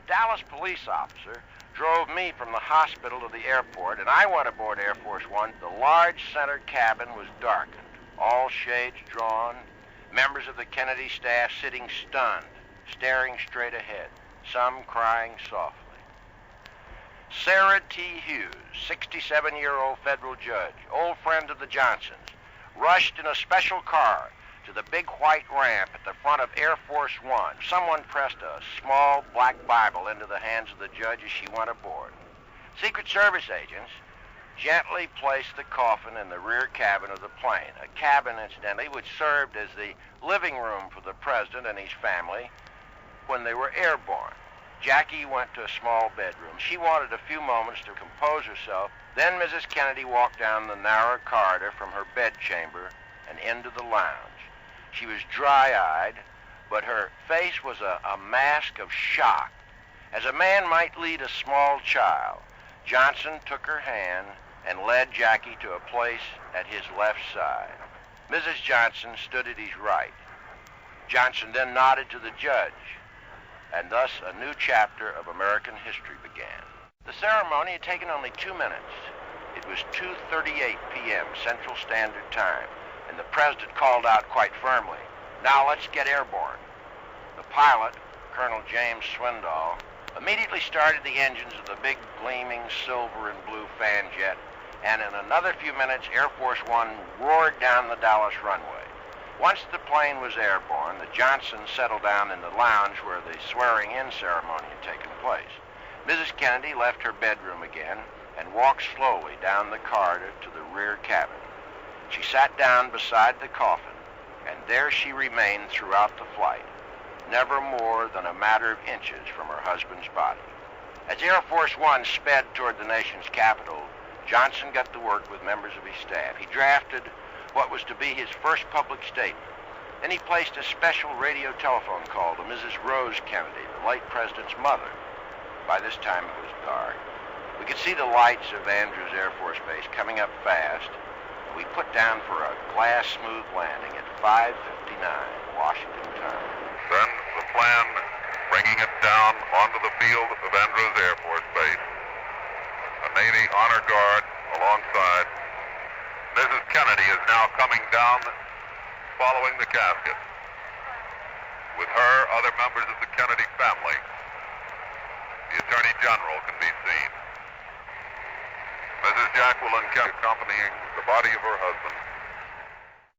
Dallas police officer drove me from the hospital to the airport, and I went aboard Air Force One. The large center cabin was darkened, all shades drawn, members of the Kennedy staff sitting stunned, staring straight ahead, some crying softly. Sarah T. Hughes, 67-year-old federal judge, old friend of the Johnsons, rushed in a special car to the big white ramp at the front of Air Force One. Someone pressed a small black Bible into the hands of the judge as she went aboard. Secret Service agents gently placed the coffin in the rear cabin of the plane, a cabin, incidentally, which served as the living room for the president and his family when they were airborne. Jackie went to a small bedroom. She wanted a few moments to compose herself. Then Mrs. Kennedy walked down the narrow corridor from her bedchamber and into the lounge. She was dry-eyed, but her face was a mask of shock. As a man might lead a small child, Johnson took her hand and led Jackie to a place at his left side. Mrs. Johnson stood at his right. Johnson then nodded to the judge, and thus a new chapter of American history began. The ceremony had taken only 2 minutes. It was 2:38 p.m. Central Standard Time, and the president called out quite firmly, "Now let's get airborne." The pilot, Colonel James Swindoll, immediately started the engines of the big gleaming silver and blue fan jet, and in another few minutes, Air Force One roared down the Dallas runway. Once the plane was airborne, the Johnsons settled down in the lounge where the swearing-in ceremony had taken place. Mrs. Kennedy left her bedroom again and walked slowly down the corridor to the rear cabin. She sat down beside the coffin, and there she remained throughout the flight, never more than a matter of inches from her husband's body. As Air Force One sped toward the nation's capital, Johnson got to work with members of his staff. He drafted what was to be his first public statement. Then he placed a special radio telephone call to Mrs. Rose Kennedy, the late president's mother. By this time it was dark. We could see the lights of Andrews Air Force Base coming up fast. We put down for a glass-smooth landing at 5:59 Washington time. Then the plan, bringing it down onto the field of Andrews Air Force Base. A Navy honor guard alongside. Mrs. Kennedy is now coming down, following the casket. With her, other members of the Kennedy family. The Attorney General can be seen. Mrs. Jacqueline Kennedy accompanying the body of her husband